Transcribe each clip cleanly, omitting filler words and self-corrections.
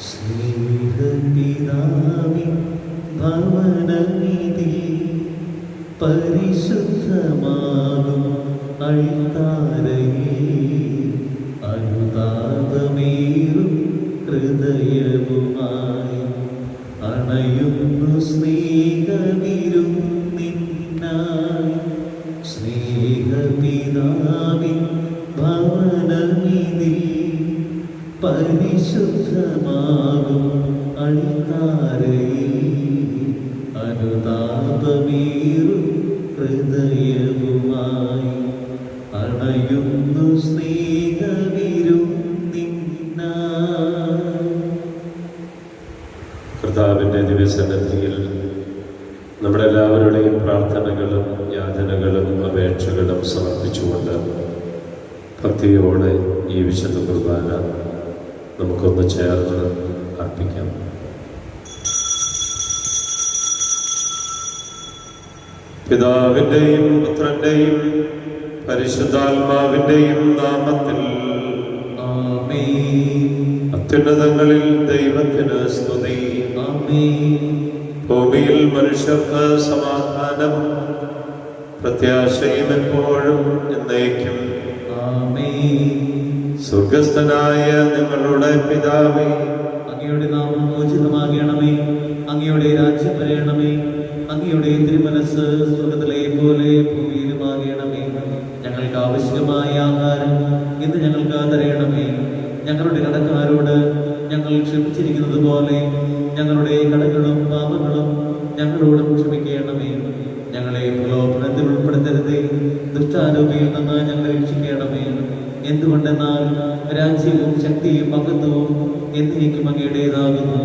സ്നേഹപിതാവിൻ ഭവനമിതി പരിശുദ്ധമാകും അൾത്താരയെ അനുതാപമേറും ഹൃദയവുമായി അണയുന്നു സ്നേഹവിരുന്നിനായി. സ്നേഹപിതാവിൻ ഭവനമിതി പരിശുദ്ധമാകും അൾത്താരയെ അനുതാപമേറും ഹൃദയവുമായി അണയുന്നു സ്നേഹവിരുന്നിനായി. കർത്താവിൻ്റെ ദിവസന്നിധിയിൽ നമ്മുടെ എല്ലാവരുടെയും പ്രാർത്ഥനകളും യാചനകളും അപേക്ഷകളും സമർപ്പിച്ചുകൊണ്ട് ഭക്തിയോടെ ഈ വിശുദ്ധ കുർബാന നമുക്കൊന്ന് ചേർന്ന് അർപ്പിക്കാം. പിതാവിൻ്റെയും പുത്രൻ്റെയും പരിശുദ്ധാത്മാവിൻ്റെയും നാമത്തിൽ ആമേൻ. അത്യുന്നതങ്ങളിൽ ദൈവത്തിന് സ്തുതി. ആമേൻ. ഭൂമിയിൽ മനുഷ്യർക്ക് സമാധാനവും പ്രത്യാശയും എപ്പോഴും എന്നേക്കും. ആമേൻ. സ്വർഗസ്ഥനായ ഞങ്ങളുടെ പിതാവേ, അങ്ങയുടെ നാമം പൂജിതമാകണമേ. അങ്ങയുടെ രാജ്യം വരയണമേ. അങ്ങയുടെ തിരുമനസ് സ്വർഗത്തിലെ പോലെ ഭൂമിയിലുമാകണമേ. ഞങ്ങൾക്ക് ആവശ്യമായ ആഹാരം ഇന്ന് ഞങ്ങൾക്ക് തരയണമേ. ഞങ്ങളുടെ കടക്കാരോട് ഞങ്ങൾ ക്ഷമിച്ചിരിക്കുന്നത് പോലെ ഞങ്ങളുടെ കടങ്ങളും പാപങ്ങളും ഞങ്ങളോടും ക്ഷമിക്കണമേ. ഞങ്ങളെ പ്രലോഭനത്തിൽ ഉൾപ്പെടുത്തരുതേ, ദുഷ്ടാരൂപിയിൽ നിന്ന് ഞങ്ങളെ രക്ഷിക്കണമേ. എന്തുകൊണ്ടെന്നാൽ രാജ്യവും ശക്തിയും മഹത്വവും എന്നേക്കും അങ്ങയുടേതാകുന്നു.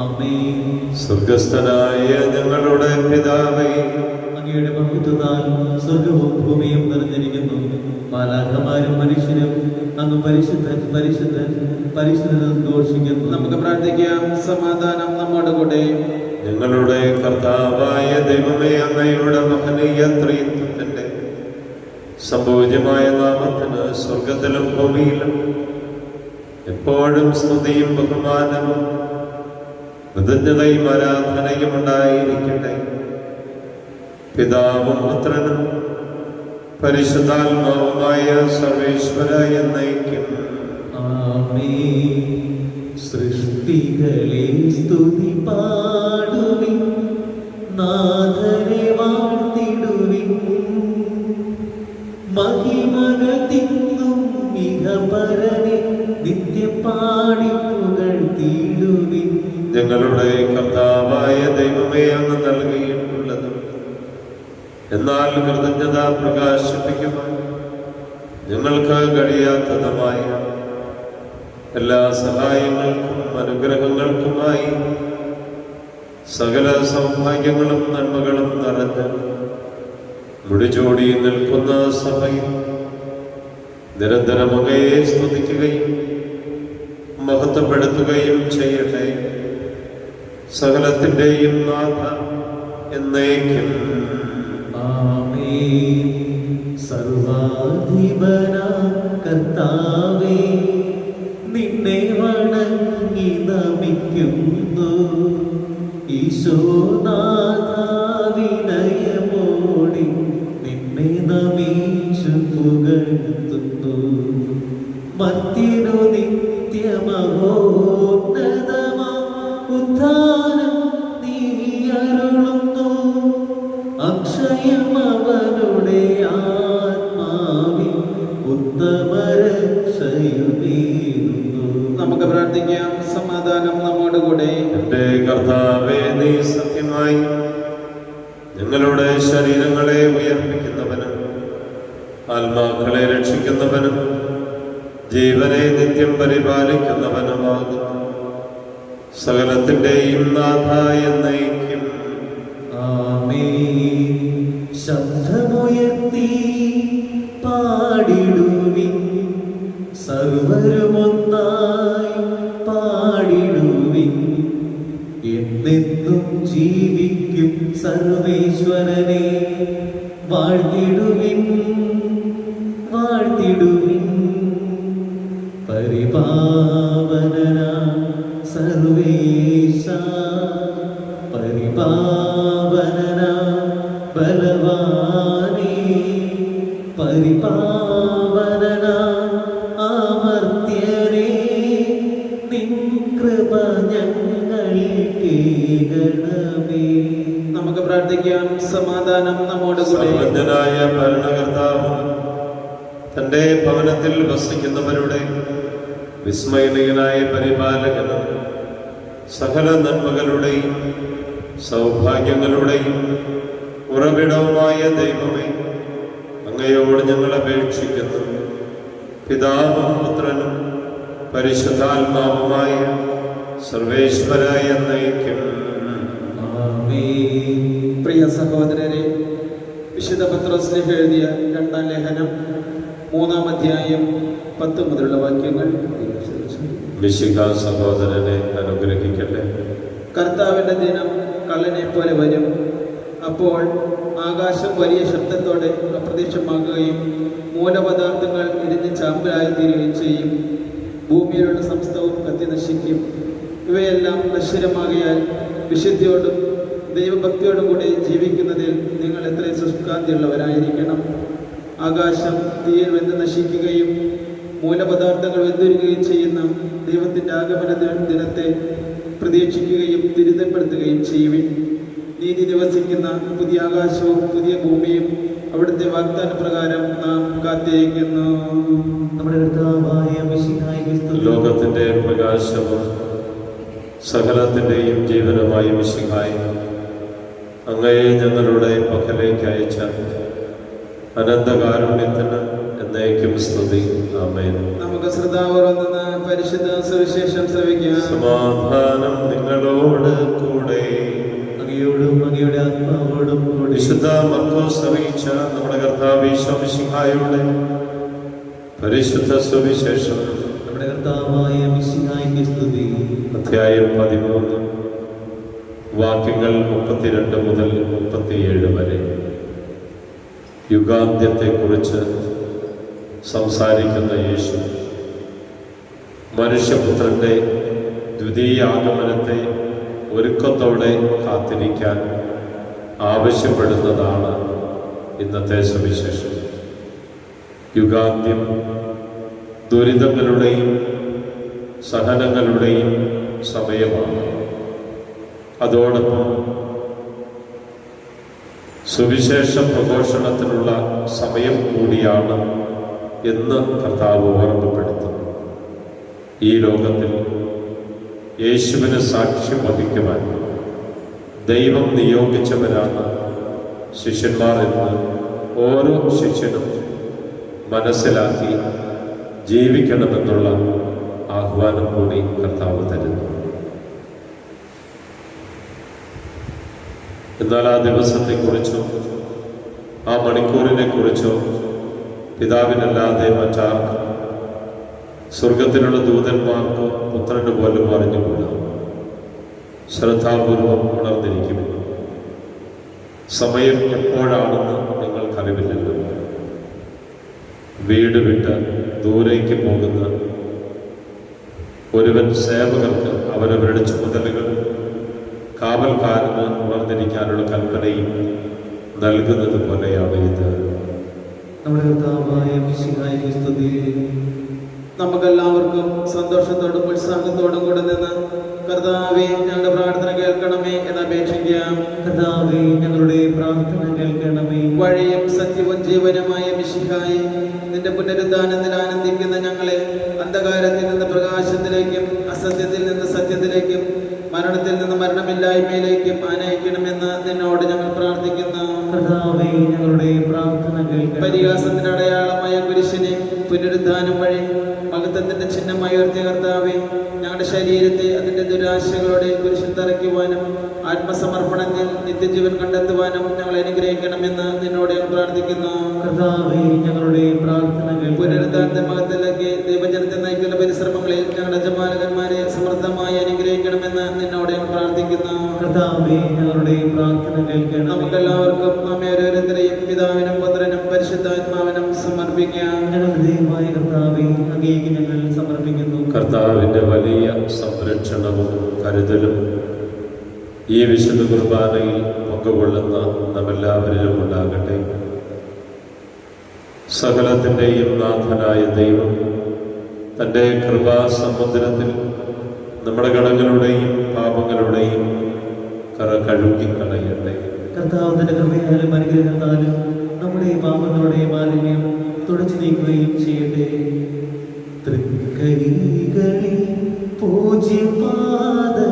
ആമേൻ. സ്വർഗസ്ഥനായ ഞങ്ങളുടെ പിതാവേ, അങ്ങയുടെ മഹത്വത്താൽ സ്വർഗവും ഭൂമിയും നിറഞ്ഞിരിക്കുന്നു. മാലാഖമാരും മനുഷ്യരും അങ്ങ് പരിശുദ്ധൻ പരിശുദ്ധൻ പരിശുദ്ധൻ ഘോഷിക്കുന്നു. നമുക്ക് പ്രാർത്ഥിക്കാം. സമാധാനം നമ്മോട് കൂടെ. ഞങ്ങളുടെ കർത്താവായ ദൈവമേ, അങ്ങയുടെ മഹനീയ ത്രിത്വത്തിന്റെ സംപൂജ്യമായ നാമത്തിന് സ്വർഗത്തിലും ഭൂമിയിലും എപ്പോഴും സ്തുതിയും ബഹുമാനവും കൃതജ്ഞതയും ആരാധനയും ഉണ്ടായിരിക്കട്ടെ. പിതാവും പുത്രനും പരിശുദ്ധാത്മാവുമായ സർവേശ്വര എന്നേക്കും. ആമേൻ. സൃഷ്ടികളെ സ്തുതി പാടുവിൻ, നാഥനെ വാഴ്ത്തിടുവിൻ. മഹിമകൾ തിങ്ങും ഇഹപരനെ നിത്യം പാടി പുകഴ്ത്തിടുവിൻ. ഞങ്ങളുടെ കർത്താവായ ദൈവമേ, അങ്ങ് നൽകിയിട്ടുള്ളതും എന്നാൽ കൃതജ്ഞത പ്രകാശിപ്പിക്കുവാൻ ഞങ്ങൾക്ക് കഴിയാത്തതുമായ എല്ലാ സഹായങ്ങൾക്കും അനുഗ്രഹങ്ങൾക്കുമായി സകല സൗഭാഗ്യങ്ങളും നന്മകളും നിറഞ്ഞ് മുടിചൂടി നിൽക്കുന്ന സഭയിൽ നിരന്തരം അങ്ങയെ സ്തുതിക്കുകയും മഹത്വപ്പെടുത്തുകയും ചെയ്യട്ടെ. സകലത്തിൻ്റെയും നാഥ എന്നേക്കും. ആമേൻ. സർവാധിപനാം കർത്താവേ, നിന്നെ വണങ്ങി നമിക്കുന്നു. ഈശോനാഥ വിനയമോടെ നിന്നെ നമിച്ചു പുകഴ്ത്തുന്നു. മർത്യനു നിത്യമഹോന്നതമാ ഉദ്ധാനം നീ അരുളുന്നു. അക്ഷയമവനുടെ ആത്മാവിൽ ഉത്തമരക്ഷയുമേകുന്നു. നമുക്ക് പ്രാർത്ഥിക്കാം. സമാധാനം നമ്മോട് കൂടെ. എന്റെ കർത്താവേ, നീ സത്യമായി ഞങ്ങളുടെ ശരീരങ്ങളെ ഉയർപ്പിക്കുന്നവനും ആത്മാക്കളെ രക്ഷിക്കുന്നവനും ജീവനെ നിത്യം പരിപാലിക്കുന്നവനുമാകുന്നു. സകലത്തിൻ്റെയും നാഥ എന്നേക്കും. ആമേൻ. ശബ്ദമുയർത്തി പാടിടുവിൻ, സർവരുമൊന്നായി പാടിടുവിൻ. എന്നെന്നും ജീവിക്കും സർവേശ്വരനെ വാഴ്ത്തിടുവിൻ, വാഴ്ത്തിടുവിൻ. പരിപാവനനാം സർവേശ പരിപാവന ബലവാനേ പരിപാവന അമർത്യരേ നിൻ കൃപ ഞങ്ങൾക്കേകണമേ. നമുക്ക് പ്രാർത്ഥിക്കാം. സമാധാനം നമ്മോട് കൂടെ. സർവജ്ഞനായ ഭരണകർത്താവ് തന്റെ ഭവനത്തിൽ വസിക്കുന്നവരുടെ വിസ്മയനീയനായ പരിപാലകനും സകല നന്മകളുടെയും സൗഭാഗ്യങ്ങളുടെയും ഉറവിടവുമായ ദൈവമേ, അങ്ങയോട് ഞങ്ങൾ അപേക്ഷിക്കുന്നു. പിതാവും പുത്രനും പരിശുദ്ധാത്മാവുമായ സർവേശ്വരായ എന്നേക്കും. പ്രിയ സഹോദരരെ, വിശുദ്ധ പത്രോസ് എഴുതിയ 2-ാം ലേഖനം 3-ാം അധ്യായം 10 മുതലുള്ള വാക്യങ്ങൾ. മിശിഹ സഹോദരനെ അനുഗ്രഹിക്കട്ടെ. കർത്താവിന്റെ ദിനം കള്ളനെ പോലെ വരും. അപ്പോൾ ആകാശം വലിയ ശബ്ദത്തോടെ അപ്രത്യക്ഷമാകുകയും മൂലപദാർത്ഥങ്ങൾ ഇരിഞ്ഞ് ചാമ്പലായിത്തീരുകയും ചെയ്യും. ഭൂമിയിലുള്ള സമസ്തവും കത്തി നശിക്കും. ഇവയെല്ലാം നശ്വരമാകിയാൽ വിശുദ്ധിയോടും ദൈവഭക്തിയോടും കൂടി ജീവിക്കുന്നതിൽ നിങ്ങൾ എത്ര ശുഷ്കാന്തിയുള്ളവരായിരിക്കണം. ആകാശം തീയിൽ വെന്ത് നശിക്കുകയും മൂലപദാർത്ഥങ്ങൾ വെന്തുരുകയും ചെയ്യുന്ന ദൈവത്തിൻ്റെ ആഗമന ദിനത്തെ പ്രതീക്ഷിക്കുകയും ദുരിതപ്പെടുത്തുകയും ചെയ്യുവിൻ. നീതി നിവസിക്കുന്ന പുതിയ ആകാശവും പുതിയ ഭൂമിയും അവിടുത്തെ വാഗ്ദാന പ്രകാരം നാം കാത്തിരിക്കുന്നു. നമ്മുടെ കർത്താവായ മിശിഹായ്ക്ക് സ്തുതി. ലോകത്തിന്റെ പ്രകാശവും സകലത്തിന്റെയും ജീവനുമായ മിശിഹായി, അങ്ങയെ ഞങ്ങളുടെ പക്കലേക്ക് അയച്ച അനന്തകാരുണ്യത്തിന് എന്നേക്കും സ്തുതി. ആമേൻ. നമുക്ക് ശ്രദ്ധാപൂർവ്വം പരിശുദ്ധ സുവിശേഷം ശ്രവിക്കാം. സമാധാനം നിങ്ങളോട് കൂടെ. അങ്ങയോടും അങ്ങയുടെ ആത്മാവോടും കൂടി. വിശുദ്ധ മർക്കോസ് അറിയിച്ച നമ്മുടെ കർത്താവ് ഈശോ മിശിഹായുടെ പരിശുദ്ധ സുവിശേഷം. നമ്മുടെ കർത്താവായ മിശിഹായ്ക്ക് സ്തുതി. അധ്യായം 13 വാക്യങ്ങൾ 32 മുതൽ 37 വരെ. യുഗാന്ത്യത്തെക്കുറിച്ച് സംസാരിക്കുന്ന യേശു മനുഷ്യപുത്രന്റെ ദ്വിതീയ ആഗമനത്തെ ഒരുക്കത്തോടെ കാത്തിരിക്കാൻ ആവശ്യപ്പെടുന്നതാണ് ഇന്നത്തെ സുവിശേഷം. യുഗാന്ത്യം ദുരിതങ്ങളുടെയും സഹനങ്ങളുടെയും സമയമാണ്. അതോടൊപ്പം സുവിശേഷ പ്രഘോഷണത്തിനുള്ള സമയം കൂടിയാണ് എന്ന് കർത്താവ് ഓർമ്മപ്പെടുത്തുന്നു. ഈ ലോകത്തിൽ യേശുവിന് സാക്ഷ്യം വഹിക്കുവാൻ ദൈവം നിയോഗിച്ചവരാണ് ശിഷ്യന്മാർ എന്ന് ഓരോ ശിഷ്യനും മനസ്സിലാക്കി ജീവിക്കണമെന്നുള്ള ആഹ്വാനം കൂടി കർത്താവ് തരുന്നു. എന്നാൽ ആ ദിവസത്തെക്കുറിച്ചോ ആ മണിക്കൂറിനെ കുറിച്ചോ പിതാവിനല്ലാതെ മറ്റാർക്കും, സ്വർഗത്തിലുള്ള ദൂതന്മാർക്കോ പുത്രന് പോലും അറിഞ്ഞുകൂടാ. ശ്രദ്ധാപൂർവം ഉണർന്നിരിക്കും. സമയം എപ്പോഴാണെന്ന് നിങ്ങൾക്കറിവില്ലല്ലോ. വീട് വിട്ട് ദൂരേക്ക് പോകുന്ന ഒരുവൻ സേവകർക്ക് അവരവരുടെ ചുമതലകൾ കാവൽക്കാരന് ഉണർന്നിരിക്കാനുള്ള കൽപ്പനയും നൽകുന്നത് പോലെയാണ് ഇത്. നമ്മുടെ കർത്താവായ മിശിഹായ്ക്ക് സ്തുതി. നമുക്കെല്ലാവർക്കും സന്തോഷത്തോടും ഉത്സാഹത്തോടും കൂടെ നിന്ന് കർത്താവേ ഞങ്ങളുടെ പ്രാർത്ഥന കേൾക്കണമേ എന്ന് അപേക്ഷിക്കാം. കർത്താവേ ഞങ്ങളുടെ പ്രാർത്ഥന കേൾക്കണമേ. വഴിയും സത്യവും ജീവനുമായ മിശിഹായി, നിന്റെ പുനരുദ്ധാനത്തിൽ ആനന്ദിക്കുന്ന ഞങ്ങളെ അന്ധകാരത്തിൽ നിന്ന് പ്രകാശത്തിലേക്കും അസത്യത്തിൽ നിന്ന് സത്യത്തിലേക്കും മരണത്തിൽ നിന്ന് മരണമില്ലായ്മയിലേക്കും ആനയിക്കണമെന്ന് നിന്നോട് ഞങ്ങൾ പ്രാർത്ഥിക്കുന്നു. കർത്താവേ ഞങ്ങളുടെ പ്രാർത്ഥന കേൾക്കണമേ. പരിഹാസത്തിന്റെ അടയാളമായ കുരിശിനെ പുനരുദ്ധാനം വഴി മഹത്വത്തിന്റെ ചിഹ്നമായി ഉയർത്തിയ കർത്താവേ, ഞങ്ങളുടെ ശരീരത്തെ അതിന്റെ ദുരാശകളോടെ കുരിശിൽ തറയ്ക്കുവാനും ആത്മസമർപ്പണത്തിൽ നിത്യജീവൻ കണ്ടെത്തുവാനും ഞങ്ങൾ അനുഗ്രഹിക്കണമെന്ന് നിന്നോട് ഞങ്ങൾ പ്രാർത്ഥിക്കുന്നു. കർത്താവേ ഞങ്ങളുടെ പ്രാർത്ഥന കേൾക്കണമേ. പുനരുദ്ധാനത്തെ മഹത്വത്തിലേക്ക് ദൈവജനത്തെ നയിക്കുന്ന പരിശ്രമങ്ങളിൽ ഞങ്ങളുടെ യജമാനന്മാരെ സമൃദ്ധമായി അനുഗ്രഹിക്കണമെന്ന് നിന്നോട് ഞങ്ങൾ പ്രാർത്ഥിക്കുന്നു. കർത്താവേ ഞങ്ങളുടെ പ്രാർത്ഥന കേൾക്കണമേ. നമുക്കെല്ലാവർക്കും നമ്മെ ഓരോരുത്തരെയും പിതാവിനും പുത്രനും പരിശുദ്ധാത്മാവിനും സമർപ്പിക്കാം. ഞങ്ങളുടെ ദൈവമായ കർത്താവേ, അങ്ങേക്ക് ഞങ്ങൾ സമർപ്പിക്കുന്നു. കർത്താവിൻ്റെ വലിയ സംരക്ഷണവും കരുതലും ഈ വിശുദ്ധ കുർബാനയിൽ പങ്കുകൊള്ളുന്ന നമ്മെല്ലാവരിലും ഉണ്ടാകട്ടെ. സകലത്തിൻ്റെയും നാഥനായ ദൈവം തൻ്റെ കൃപാസമുദ്രത്തിൽ നമ്മുടെ കടങ്ങളുടെയും പാപങ്ങളുടെയും കറ കഴുകിക്കളയട്ടെ. കർത്താവിന്റെ കൃപയാലും അനുഗ്രഹത്താലും നമ്മുടെ പാപങ്ങളുടെ മാലിന്യം തുടച്ചു നീക്കുകയും ചെയ്യട്ടെ. തൃക്കൈകളിൽ പൂജ്യപാദങ്ങളിൽ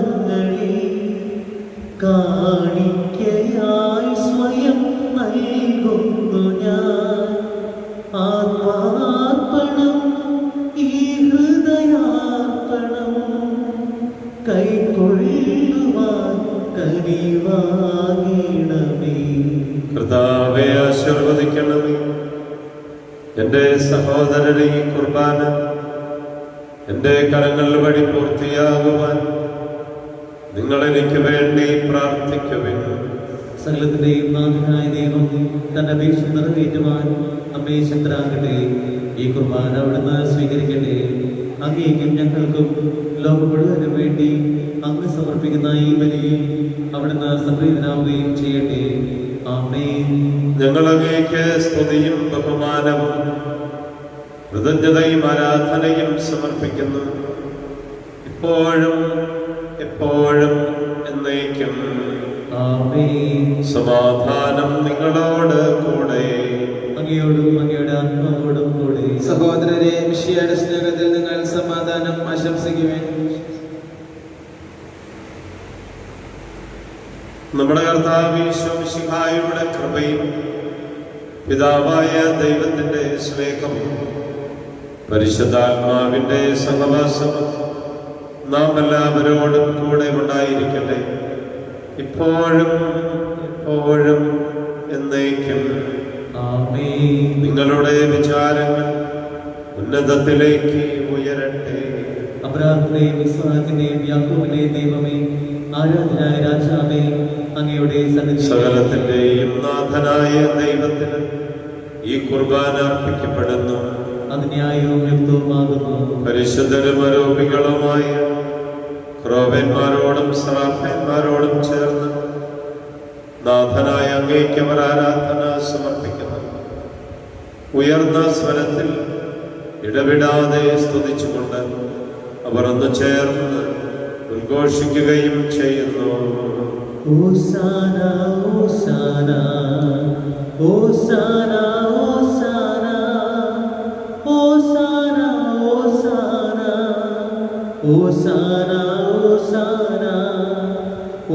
കാണിക്കയായി സ്വയം നൽകുന്നു ഞാൻ. ആത്മാർപ്പണം ഈ ഹൃദയാർപ്പണം കൈക്കൊള്ളുവാൻ കനിവാകണമേ. കർത്താവേ ആശീർവദിക്കണമേ. എൻ്റെ സഹോദരരെ ഈ കുർബാന എൻ്റെ കരങ്ങൾ വഴി പൂർത്തിയാകുവാൻ നിങ്ങൾ എനിക്ക് വേണ്ടി പ്രാർത്ഥിക്കുവിൻ. സകലത്തിന്റെയും നാഥനായ ദൈവം തന്റെ അപേക്ഷ നിറവേറ്റുവാൻ നമ്മെ ശക്തരാക്കട്ടെ. ഈ കുർബാന അവിടുന്ന് സ്വീകരിക്കട്ടെ. അങ്ങേക്കും ഞങ്ങൾക്കും ലോകം മുഴുവനും വേണ്ടി അങ്ങ് സമർപ്പിക്കുന്ന ഈ ബലിയിൽ അവിടുന്ന് സംപ്രീതനാവുകയും ചെയ്യട്ടെ. ആമേൻ. ഞങ്ങൾ അങ്ങേക്ക് സ്തുതിയും ബഹുമാനവും കൃതജ്ഞതയും ആരാധനയും സമർപ്പിക്കുന്നു, ഇപ്പോഴും എപ്പോഴും എന്നേക്കും. ആമേൻ. സമാധാനം നിങ്ങളോട് കൂടെ. അങ്ങയോടും അങ്ങയുടെ ആത്മാവോടും കൂടെ. സഹോദരരെ, മിശിഹായുടെ സ്നേഹത്തിൽ നിങ്ങൾ സമാധാനം ആശംസിക്കുവാൻ. നമ്മുടെ കർത്താവ് ഈശോ മിശിഹായുടെ കൃപയും പിതാവായ ദൈവത്തിന്റെ സ്നേഹവും പരിശുദ്ധാത്മാവിന്റെ സഹവാസവും നാം എല്ലാവരോടും കൂടെ ഉണ്ടായിരിക്കട്ടെ, ഇപ്പോഴും എപ്പോഴും എന്നേക്കും. ആമേൻ. നിങ്ങളുടെ വിചാരങ്ങൾ ഉന്നതത്തിലേക്ക് ഉയരട്ടെ. അബ്രാഹത്തിന്റെയും ഇസ്ഹാക്കിന്റെയും യാക്കോബിന്റെയും ദൈവമേ, ആരാധനായ രാജാവേ, അങ്ങയുടെ സന്നിധിയിൽ സകലത്തിന്റെയും നാഥനായ ദൈവത്തിന് ഈ കുർബാന അർപ്പിക്കപ്പെടുന്നു. അത് ന്യായവും യുക്തവുമാകുന്നു. പരിശുദ്ധരും ആരോപികളുമായ ക്രോവന്മാരോടും ശ്രാപ്പന്മാരോടും ചേർന്ന് നാഥനായ അങ്ങേക്ക് അവർ ആരാധന സമർപ്പിക്കുന്നു. ഉയർന്ന സ്വരത്തിൽ ഇടവിടാതെ സ്തുതിച്ചുകൊണ്ട് അവർ ഒന്ന് ചേർന്ന് ഉദ്ഘോഷിക്കുകയും ചെയ്യുന്നു. ഹോസാന ഹോസാന ഹോസാന ഹോസാന ഹോസാന ഹോസാന ഹോസാന.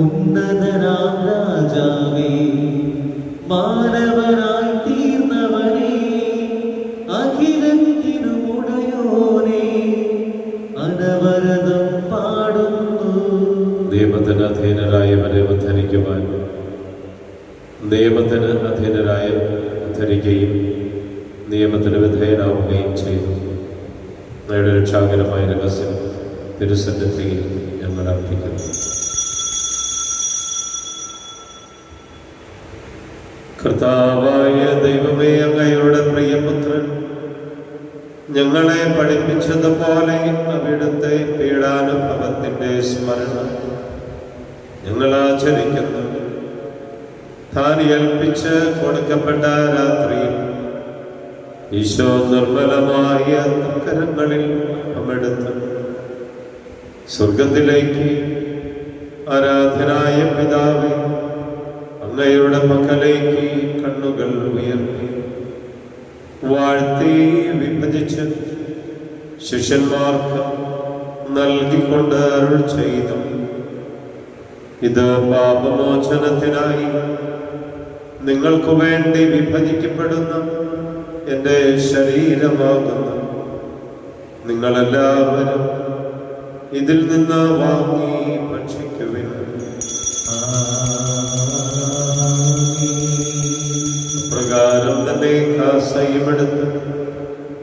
ഉന്നതനാം രാജാവേ, മാനവനായി തീർന്നവനേ, അഖിലത്തിനു ഉടയോനേ, അനവരതം പാടുന്നു. നിയമത്തിന് അധീനരായവരെ ഉദ്ധരിക്കുവാൻ നിയമത്തിന് അധീനരായ ഉദ്ധരിക്കുകയും നിയമത്തിന് വിധേയനാവുകയും ചെയ്തു. ഞങ്ങളുടെ രക്ഷാകരമായ രഹസ്യം തിരുസന്നിധിയിൽ ഞങ്ങൾ അർപ്പിക്കുന്നു. കർത്താവായ ദൈവമേ, അങ്ങയുടെ പ്രിയപുത്രൻ ഞങ്ങളെ പഠിപ്പിച്ചതുപോലെ അവിടുത്തെ പീഡാനുഭവത്തിന്റെ സ്മരണ ഞങ്ങൾ ആചരിക്കുന്നു. താൻ ഏൽപ്പിച്ച് കൊടുക്കപ്പെട്ട രാത്രിയിൽ ഈശോ നിർമ്മലമായ കരങ്ങളിൽ അമെടുത്ത് സ്വർഗത്തിലേക്ക് ആരാധനായ പിതാവേ, അങ്ങയുടെ പക്കലേക്ക് കണ്ണുകൾ ഉയർത്തി വാഴ്ത്തി വിഭജിച്ച് ശിഷ്യന്മാർക്ക് നൽകിക്കൊണ്ട് അരുൾ ചെയ്തു, ഇത് പാപമോചനത്തിനായി നിങ്ങൾക്ക് വേണ്ടി വിഭജിക്കപ്പെടുന്ന എൻ്റെ ശരീരമാകുന്നു. നിങ്ങളെല്ലാവരും ഇതിൽ നിന്ന് വാങ്ങി ഭക്ഷിക്കുവിൻ. പ്രകാരം തന്നെ കാസയുമെടുത്ത്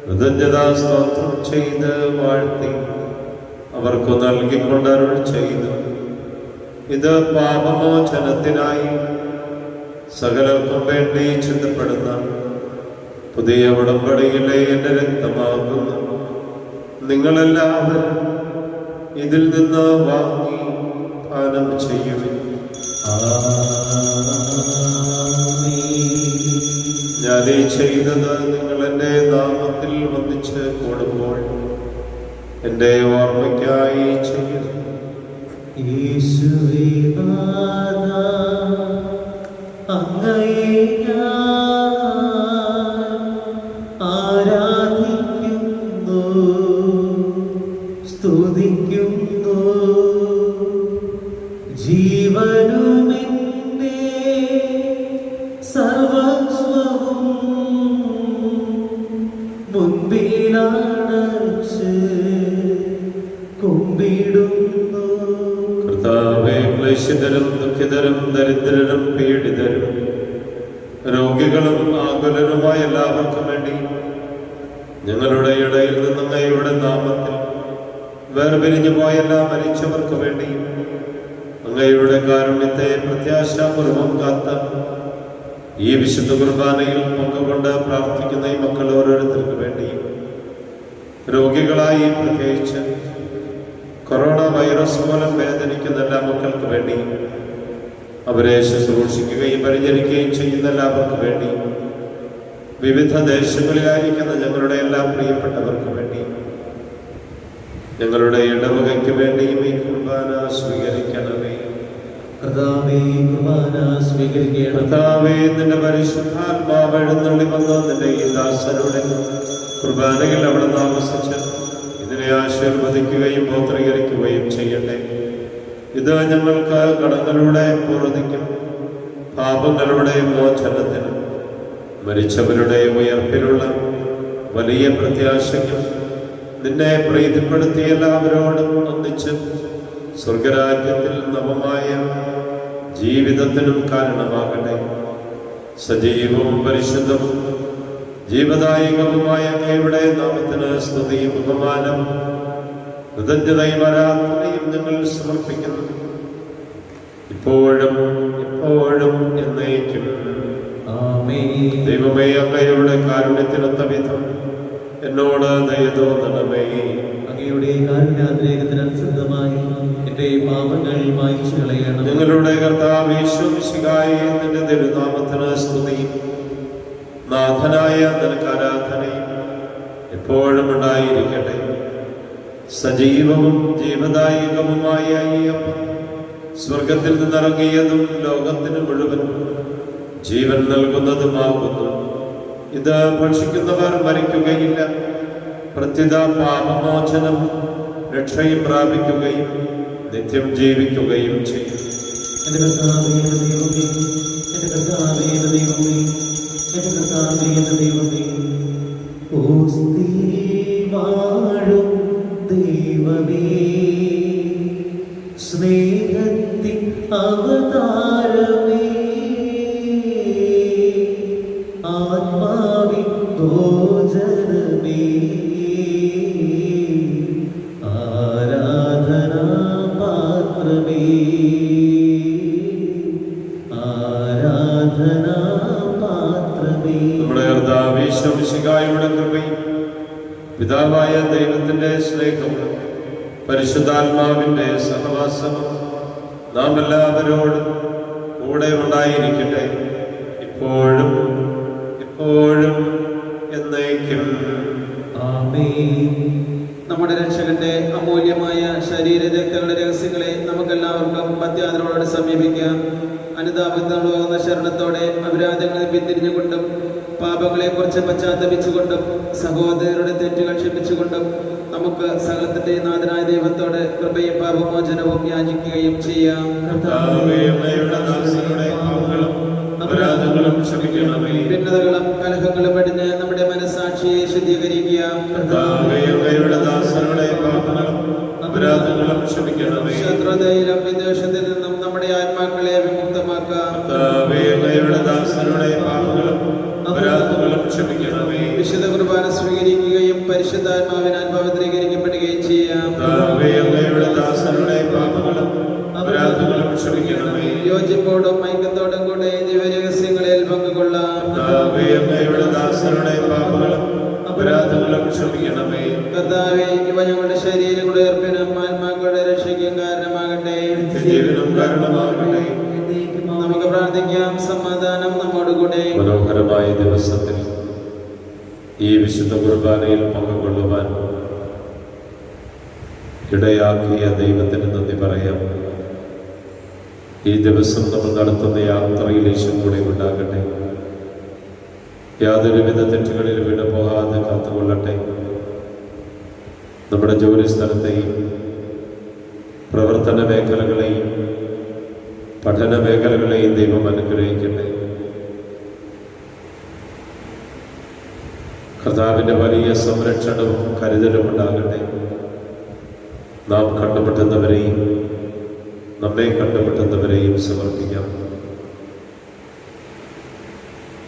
കൃതജ്ഞതാസ്തോത്രം ചെയ്ത് വാഴ്ത്തി അവർക്ക് നൽകിക്കൊണ്ട് അരുൾ ചെയ്തു, ഇത് പാപമോചനത്തിനായി സകലർക്കും വേണ്ടി ചിന്തപ്പെടുന്ന പുതിയ ഉടമ്പടിയിലെ എൻ്റെ രക്തമാകുന്നു. നിങ്ങളെല്ലാവരും ഇതിൽ നിന്ന് വാങ്ങി പാനം ചെയ്യുവിൻ. ഞാൻ ഈ ചെയ്തത് നിങ്ങൾ എൻ്റെ നാമത്തിൽ വന്നിച്ച് കൂടുമ്പോൾ എൻ്റെ ഓർമ്മയ്ക്കായി ചെയ്യും. യേശുവേ നാഥാ, അങ്ങയെ ഞാൻ ആരാധിക്കുന്നു, സ്തുതിക്കുന്നു. ജീവനുമെന്റെ സർവസ്വവും മുൻപിലണച്ച് കുമ്പിടുന്നു. കർത്താവേ, ക്ലേശിതരും ദുഃഖിതരും ദരിദ്രരും പീഡിതരും രോഗികളും ആകുലരുമായ എല്ലാവർക്കും വേണ്ടി ഞങ്ങളുടെ ഇടയിൽ നിന്ന് അങ്ങയുടെ നാമത്തിൽ വേർപിരിഞ്ഞു പോയ എല്ലാ മരിച്ചവർക്ക് വേണ്ടി അങ്ങയുടെ കാരുണ്യത്തെ പ്രത്യാശാപൂർവം കാത്ത ഈ വിശുദ്ധ കുർബാനയിൽ പങ്കുകൊണ്ട് പ്രാർത്ഥിക്കുന്ന ഈ മക്കൾ ഓരോരുത്തർക്ക് വേണ്ടി രോഗികളായി പ്രത്യേകിച്ച് കൊറോണ വൈറസ് മൂലം വേദനിക്കുന്ന എല്ലാ മക്കൾക്ക് വേണ്ടി അവരെ ശുശ്രൂഷിക്കുകയും പരിചരിക്കുകയും ചെയ്യുന്ന എല്ലാവർക്കും വേണ്ടി വിവിധ ദേശങ്ങളിലായിരിക്കുന്ന ഞങ്ങളുടെ എല്ലാ പ്രിയപ്പെട്ടവർക്ക് വേണ്ടി ഞങ്ങളുടെ ഇടവകയ്ക്ക് വേണ്ടിയും ഈ കുർബാന സ്വീകരിക്കണമേ. കർത്താവേ, കുർബാന സ്വീകരിക്കണം. കർത്താവേ, നിന്റെ പരിശുദ്ധാത്മാവ് എഴുന്നള്ളി വന്ന നിന്റെ ഈ ദാസരുടെ കുർബാനയിൽ അവിടെ താമസിച്ച് ഇതിനെ ആശീർവദിക്കുകയും പൗത്രീകരിക്കുകയും ചെയ്യട്ടെ. ഇത് ഞങ്ങൾക്ക് കടങ്ങളുടെ പൂർത്തിക്കും പാപങ്ങളുടെ മോചനത്തിനും മരിച്ചവരുടെ ഉയർപ്പിലുള്ള വലിയ പ്രത്യാശയ്ക്കും നിന്നെ പ്രീതിപ്പെടുത്തിയ എല്ലാവരോടും ഒന്നിച്ച് സ്വർഗരാജ്യത്തിൽ നവമായ ജീവിതത്തിനും കാരണമാകട്ടെ. സജീവവും പരിശുദ്ധവും ജീവദായകവുമായ അങ്ങയുടെ നാമത്തിന് സ്തുതിയും ബഹുമാനം കൃതജ്ഞതയും ആരാധനയും ഞങ്ങൾ സമർപ്പിക്കുന്നു, ഇപ്പോഴും എപ്പോഴും എന്നേക്കും. ആമേൻ. ദൈവമേ, അങ്ങയുടെ കാരുണ്യത്തിനൊത്ത വിധം എന്നോട് ദയ തോന്നണമേ. അങ്ങയുടെ കാരുണ്യാതിരേകത്തിനനുസൃതമായി എന്റെ പാപങ്ങൾ മായ്ച്ചു കളയണം. ഞങ്ങളുടെ കർത്താവ് യേശു മിശിഹായേ, നിന്റെ തിരുനാമത്തിന് സ്തുതിയും നാഥനായ നിനക്ക് ആരാധനയും എപ്പോഴും ഉണ്ടായിരിക്കട്ടെ. സജീവവും ജീവദായകവുമായ ഈ അപ്പം സ്വർഗത്തിൽ നിന്നിറങ്ങിയതും ലോകത്തിന് മുഴുവൻ ജീവൻ നൽകുന്നതുമാകുന്നു. ഇത് ഭക്ഷിക്കുന്നവർ മരിക്കുകയില്ല, പ്രത്യുത പാപമോചനം രക്ഷയും പ്രാപിക്കുകയും നിത്യം ജീവിക്കുകയും ചെയ്യും. എന്റെ കർത്താവേ, എന്റെ ദൈവമേ, എന്റെ കർത്താവേ, എന്റെ ദൈവമേ, എന്റെ കർത്താവേ, എന്റെ ദൈവമേ, ഓസ്തിയിൽ വാഴും ദൈവമേ, സ്നേഹത്തിൻ അവതാരമേ, ആത്മാവിൻ ഭോജനമേ, ആരാധനാ പാത്രമേ, ആരാധനാ പാത്രമേ. നമ്മുടെ കർത്താവ് യേശു മിശിഹായുടെ കൃപയും പിതാവായ ദൈവത്തിന്റെ സ്നേഹവും പരിശുദ്ധാത്മാവിന്റെ സഹവാസവും നാം എല്ലാവരോടും കൂടെ ഉണ്ടായിരിക്കട്ടെ, ഇപ്പോഴും എപ്പോഴും എന്നേക്കും. ആമേൻ. നമ്മുടെ രക്ഷകന്റെ അമൂല്യമായ ശരീരരക്തങ്ങളുടെ രഹസ്യങ്ങളെ നമുക്കെല്ലാവർക്കും പത്യാദരവോടെ സമീപിക്കാം. അനുതാപത്തോടുന്ന ശരണത്തോടെ അപരാധങ്ങളെ പിന്തിരിഞ്ഞുകൊണ്ടും പാപങ്ങളെക്കുറിച്ച് പശ്ചാത്തപിച്ചുകൊണ്ടും സഹോദരരുടെ തെറ്റുകൾ ക്ഷമിച്ചുകൊണ്ടും നമുക്ക് സകലത്തിന്റെ നാഥനായ ദൈവത്തോട് കൃപയും പാപമോചനവും യാചിക്കുകയും ചെയ്യാം. കർത്താവേ, അങ്ങയുടെ ദാസരുടെ പാപങ്ങളും അപരാധങ്ങളും ക്ഷമിക്കണമേ. ഭിന്നതകളും കലഹങ്ങളും വെടിഞ്ഞ് നമ്മുടെ മനസ്സാക്ഷിയെ ശുദ്ധീകരിക്കുക. കർത്താവേ, അങ്ങയുടെ ദാസരുടെ പാപങ്ങളും അപരാധങ്ങളും ക്ഷമിക്കണമേ. ശത്രുതയിലും വിദ്വേഷത്തിൽ നിന്നും നമ്മുടെ ആത്മാക്കളെ വിമുക്തമാക്കാം. കർത്താവേ, അങ്ങയുടെ ദാസരുടെ പാപങ്ങളും അപരാധങ്ങളും ക്ഷമിക്കണമേ. വിശുദ്ധ കുർബാന സ്വീകരിക്കുകയും പരിശുദ്ധാത്മാവിനാൽ പവിത്രീകരിക്കപ്പെടുകയും ചെയ്യാം. കർത്താവേ, അങ്ങയുടെ ദാസരുടെ പാപങ്ങളും അപരാധങ്ങളും ക്ഷമിക്കണമേ. യോജിപ്പോടും ഐക്യത്തോടും കൂടെ ദിവ്യരഹസ്യങ്ങളിൽ പങ്കുകൊള്ളാം. കർത്താവേ, അങ്ങയുടെ ദാസരുടെ പാപങ്ങളും അപരാധങ്ങളും ക്ഷമിക്കണമേ. കർത്താവേ, ഇവ ജീവനും കാരണമാകട്ടെ. നമുക്ക് പ്രാർത്ഥിക്കാം. സമാധാനം നമ്മോടുകൂടെ. മനോഹരമായ ദിവസത്തിൽ ഈ വിശുദ്ധ കുർബാനയിൽ പങ്കുകൊള്ളുവാൻ ഇടയാക്കിയ ദൈവത്തിന് നന്ദി പറയാം. ഈ ദിവസം നമ്മൾ നടത്തുന്ന യാത്രയിൽ ഈശോ കൂടെ ഉണ്ടാകട്ടെ. യാതൊരുവിധ തെറ്റുകളിൽ വീണുപോകാതെ കാത്തുകൊള്ളട്ടെ. നമ്മുടെ ജോലി സ്ഥലത്തെയും പ്രവർത്തന മേഖലകളെയും പഠന മേഖലകളെയും ദൈവം അനുഗ്രഹിക്കട്ടെ. കർത്താവിൻ്റെ വലിയ സംരക്ഷണവും കരുതലും ഉണ്ടാകട്ടെ. നാം കണ്ടുമുട്ടുന്നവരെയും നമ്മെ കണ്ടുമുട്ടുന്നവരെയും സമർപ്പിക്കാം.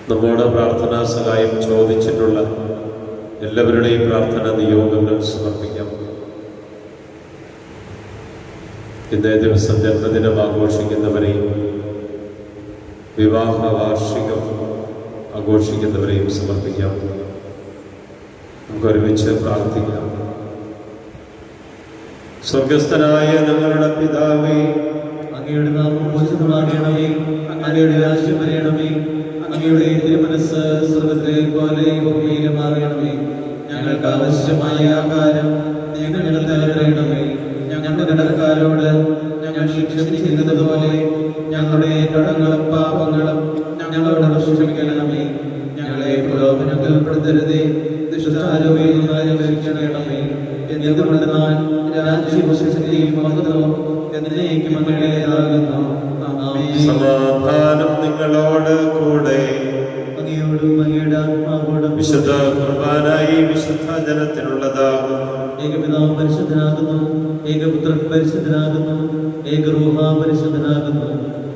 നമ്മോട് പ്രാർത്ഥനാ സഹായം ചോദിച്ചിട്ടുള്ള എല്ലാവരുടെയും പ്രാർത്ഥന നിയോഗങ്ങൾ സമർപ്പിക്കാം. ഇന്നേ ദിവസം ജന്മദിനം ആഘോഷിക്കുന്നവരെയും വിവാഹ വാർഷികം ആഘോഷിക്കുന്നവരെയും സമർപ്പിക്കാം. നമുക്ക് ഒരുമിച്ച് പ്രാർത്ഥിക്കാം. സ്വർഗസ്ഥനായ ഞങ്ങളുടെ പിതാവേ, അങ്ങയുടെ നാമം പൂജിതമാകണമേ. അങ്ങയുടെ രാജ്യം വരണമേ. അങ്ങയുടെ തിരുമനസ്സ് സ്വർഗ്ഗത്തിലെ പോലെ ഭൂമിയിലുമാകണമേ. ഞങ്ങൾക്ക് ആവശ്യമായ ആഹാരം ഞങ്ങൾക്ക് തരണമേ. ഞങ്ങളുടെ കടക്കാരോട് ഞങ്ങൾ ക്ഷമിച്ചിരുന്നത് പോലെ ഞങ്ങളുടെ കടങ്ങളും പാപങ്ങളും ഞങ്ങളോട് ക്ഷമിക്കണമേ. ഞങ്ങളെ പ്രലോഭനത്തിൽ ഉൾപ്പെടുത്തരുതേ, ദുഷ്ടാരൂപിയിൽ നിന്ന് ഞങ്ങളെ രക്ഷിക്കണമേ. എന്തുകൊണ്ടെന്നാൽ രാജ്യവും ശക്തിയും മഹത്വവും എന്നേക്കും അങ്ങയുടേതാകുന്നു. ആമേൻ. സമാധാനം നിങ്ങളോട് കൂടെ. അങ്ങയോടും അങ്ങയുടെ ആത്മാവോടും വിശുദ്ധ കുർബാനായി വിശുദ്ധ ജനത്തിനുള്ളതാകുന്നു. ഏകപിതാവ് പരിശുദ്ധനാകുന്നു, ഏകപുത്രൻ പരിശുദ്ധനാകുന്നു, ഏകരൂഹ പരിശുദ്ധനാകുന്നു.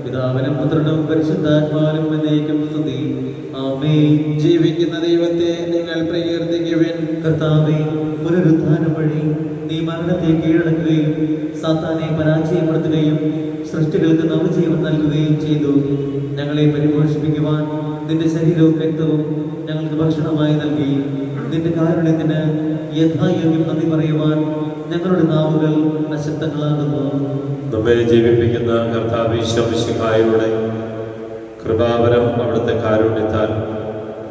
പിതാവിനും പുത്രനും പരിശുദ്ധാത്മാവിനും എന്നേക്കും സ്തുതി. ആമേൻ. ജീവിക്കുന്ന ദൈവത്തെ നിങ്ങൾ പ്രകീർത്തിക്കുവിൻ. കർത്താവേ, പുനരുത്ഥാനം വഴി നീ മരണത്തെ കീഴടക്കുകയും സാത്താനെ പരാജയപ്പെടുത്തുകയും സൃഷ്ടികൾക്ക് നവജീവൻ നൽകുകയും ചെയ്തു. ഞങ്ങളെ പരിപോഷിപ്പിക്കുവാൻ നിന്റെ ശരീരവും രക്തവും ഞങ്ങൾക്ക് ഭക്ഷണമായി നൽകി. നിന്റെ കാരുണ്യത്തിന് യഥായോഗ്യം നന്ദി പറയുവാൻ ഞങ്ങളുടെ നാവുകൾ അശക്തങ്ങളാകുന്നു. നമ്മെ ജീവിപ്പിക്കുന്ന കർത്താവ് ഈശോ മിശിഹായുടെ കൃപാവരം അവിടുത്തെ കാരുണ്യത്താൽ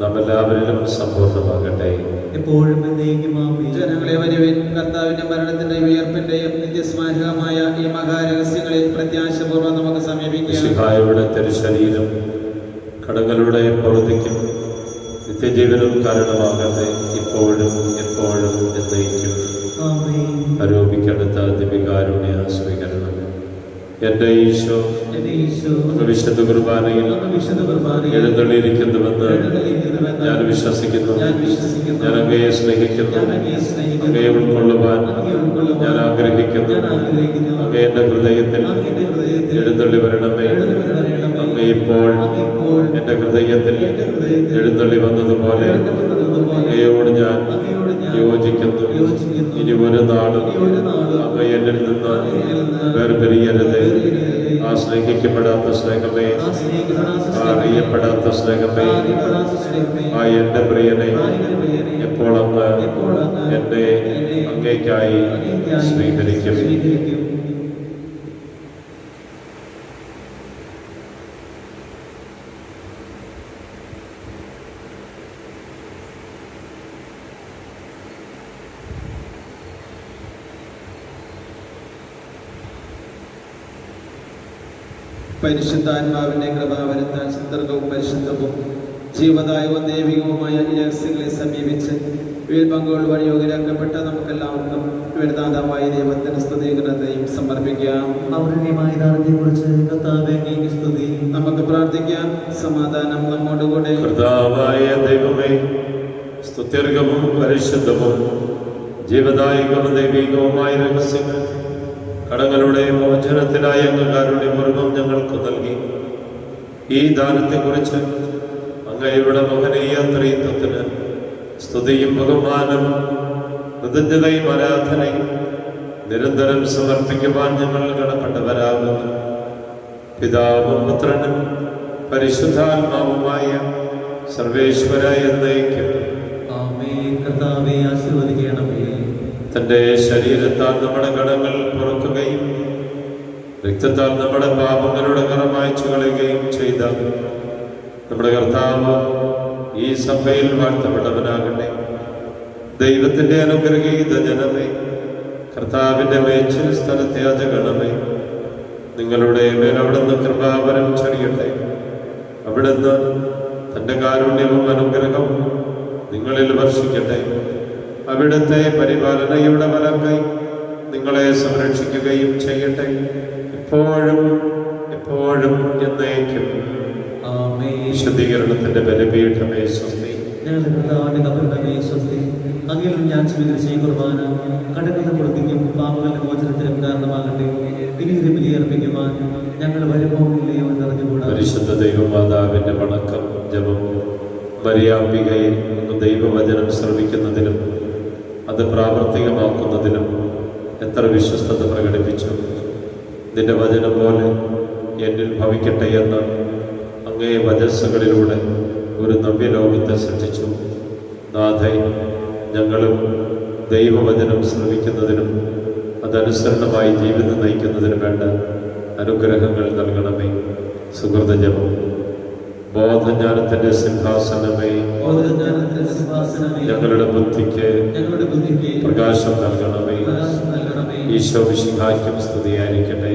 നമ്മെല്ലാവരിലും സമ്പൂർണ്ണമാകട്ടെ. എപ്പോഴും എന്നേക്കും ആമേൻ. ജനങ്ങളെ വരുവിൻ. കർത്താവിന്റെ മരണത്തിന്റെയും ഉയർപ്പിന്റെയും നിത്യസ്മാരകമായ ഈ മഹാരഹസ്യങ്ങളെ പ്രത്യാശപൂർവ്വം നമുക്ക് സമീപിക്കാം. മിശിഹായുടെ തിരുശരീരം കടങ്ങളുടെ പൊറുതിക്കും നിത്യജീവനും കാരണമാകട്ടെ. ഇപ്പോഴും എപ്പോഴും എന്നേക്കും ആമേൻ. ആരോപിക്കടുത്ത ദിവികാരുണ്യ സ്വീകരണം. എൻ്റെ ഈശോ എന്റെ ഈശോ, അങ്ങ് വിശുദ്ധ കുർബാനയിൽ അങ്ങ് വിശുദ്ധ കുർബാനയിൽ എഴുന്നള്ളിയിരിക്കുന്നുവെന്ന് എഴുന്നള്ളിയിരിക്കുന്നുവെന്ന് ഞാൻ വിശ്വസിക്കുന്നു. ഞാൻ വിശ്വസിക്കുന്നു. ഞാൻ അങ്ങയെ സ്നേഹിക്കുന്നു. ഞാൻ അങ്ങയെ സ്നേഹിക്കുന്നു. അങ്ങയെ ഉൾക്കൊള്ളുവാൻ അങ്ങയെ ഉൾക്കൊള്ളുവാൻ ഞാൻ ആഗ്രഹിക്കുന്നു. ഞാൻ ആഗ്രഹിക്കുന്നു. അങ്ങ് എൻ്റെ ഹൃദയത്തിൽ അങ്ങ് എന്റെ ഹൃദയത്തിൽ എഴുന്നള്ളി വരണമേ. എഴുന്നള്ളി വരണമേ. അങ്ങ് ഇപ്പോൾ അങ്ങ് ഇപ്പോൾ എൻ്റെ ഹൃദയത്തിൽ എന്റെ ഹൃദയത്തിൽ എഴുന്നള്ളി വന്നതുപോലെ എഴുന്നള്ളുന്നതുപോലെ അങ്ങയോട് ഞാൻ അങ്ങയോട് ഞാൻ യോജിക്കുന്നു. യോജിക്കുന്നു. ഇനി ഒരു നാളും ഇനി ഒരു നാളും അങ്ങ് എന്നിൽ നിന്ന് എന്നിൽ നിന്ന് വേർപിരിയരുത്. വേർപിരിയരുതേ. ആ സ്നേഹിക്കപ്പെടാത്ത സ്നേഹമേ, ആ സ്നേഹിക്കപ്പെടാത്ത ആ സ്നേഹമേ, അറിയപ്പെടാത്ത സ്നേഹമേ, ആ അറിയപ്പെടാത്ത സ്നേഹമേ, ആ എൻ്റെ പ്രിയനെ ആ എന്റെ പ്രിയനെ, എപ്പോൾ അങ്ങ് എപ്പോൾ അങ്ങ് എന്നെ എന്നെ അങ്ങേക്കായി അങ്ങേയ്ക്കായി സ്വീകരിക്കും. സ്വീകരിക്കും. പരിശുദ്ധാത്മാവിന്റെ കൃപാവരത്താൽ സുന്ദരവും പരിശുദ്ധവും ജീവദായകവും ദൈവികവുമായ ഈ രഹസ്യങ്ങളെ സമീപിച്ച് ഇവയിൽ പങ്കുകൾ വഴി യോഗ്യരാക്കപ്പെട്ട നമുക്കെല്ലാവർക്കും വേദാന്തമായ ദൈവത്തിന് സ്തുതികരതയും സമർപ്പിക്കാം. അപൂർവ്വമായ ദാനത്തെക്കുറിച്ച് കർത്താവേ അങ്ങേക്ക് സ്തുതി. നമുക്ക് പ്രാർത്ഥിക്കാം. സമാധാനം നമ്മോടുകൂടെ. കർത്താവായ ദൈവമേ, സ്തുത്യർഹവും പരിശുദ്ധവും ജീവദായകവും ദൈവികവുമായ രഹസ്യങ്ങൾ കടങ്ങളുടെ മോചനത്തിനായ അങ്ങ് കാരുണ്യപൂർവ്വം ഞങ്ങൾക്ക് നൽകി. ഈ ദാനത്തെക്കുറിച്ച് അങ്ങയുടെ മഹനീയ ത്രിത്വത്തിന് സ്തുതിയും ബഹുമാനവും കൃതജ്ഞതയും ആരാധനയും നിരന്തരം സമർപ്പിക്കുവാൻ ഞങ്ങൾ കടപ്പെട്ടവരാകുന്നു. പിതാവും പുത്രനും പരിശുദ്ധാത്മാവുമായ സർവേശ്വര എന്നേക്കും ആമേൻ. കർത്താവേ ആശീർവദിക്കണമേ. തൻ്റെ ശരീരത്താൽ നമ്മുടെ കടങ്ങൾ പൊറുക്കുകയും രക്തത്താൽ നമ്മുടെ പാപങ്ങളുടെ കറ മായ്ച്ചു കളയുകയും ചെയ്ത നമ്മുടെ കർത്താവ് ഈ സഭയിൽ വാഴ്ത്തപ്പെട്ടവനാകട്ടെ. ദൈവത്തിന്റെ അനുഗ്രഹീത ജനമേ, കർത്താവിന്റെ മേച്ചിൽ സ്ഥലത്തെ അജഗണമേ, നിങ്ങളുടെ മേൽ അവിടുന്ന് കൃപാവരം ചൊരിയട്ടെ. അവിടുന്ന് തന്റെ കാരുണ്യവും അനുഗ്രഹവും നിങ്ങളിൽ വർഷിക്കട്ടെ. അവിടുത്തെ പരിപാലനയുടെ വലം കൈ നിങ്ങളെ സംരക്ഷിക്കുകയും ചെയ്യട്ടെ, എപ്പോഴും എപ്പോഴും എന്നേക്കും. ആമേൻ. വിശുദ്ധീകരണത്തിന്റെ ബലിപീഠമേ സ്വസ്തി. ഞങ്ങളുടെ കർത്താവിന്റെ കബറിടമേ സ്വസ്തി. അങ്ങയിൽ ഞാൻ സ്വീകരിച്ച ഈ കുർബാന കടങ്ങളുടെ കൊടുക്കുകയും പാപങ്ങളുടെ മോചനത്തിനും കാരണമാകട്ടെ. ഇനി ഇത് ബലിയർപ്പിക്കുവാൻ ഞങ്ങൾ വരുമോ ഇല്ലയോ എന്നറിഞ്ഞുകൂടാ. പരിശുദ്ധ ദൈവമാതാവിന്റെ വണക്കം ജപം. മരിയാമ്പികയിൽ നിന്ന് ദൈവവചനം ശ്രവിക്കുന്നതിലും അത് പ്രാവർത്തികമാക്കുന്നതിലും എത്ര വിശ്വസ്തത പ്രകടിപ്പിച്ചു. നിന്റെ വചനം പോലെ എന്നിൽ ഭവിക്കട്ടെ എന്ന് അങ്ങേ വചസ്സുകളിലൂടെ ഒരു നവ്യലോകത്തെ സൃഷ്ടിച്ചു. നാഥേ, ഞങ്ങളും ദൈവവചനം ശ്രവിക്കുന്നതിനും അതനുസരണമായി ജീവിതം നയിക്കുന്നതിനും വേണ്ട അനുഗ്രഹങ്ങൾ നൽകണമേ. സുഹൃതജപം. ബോധജ്ഞാനത്തിന്റെ സിംഹാസനമേ, ഞങ്ങളുടെ ബുദ്ധിക്ക് പ്രകാശം നൽകണമേ. ഈശോ മിശിഹായ്ക്കും സ്തുതിയായിരിക്കട്ടെ.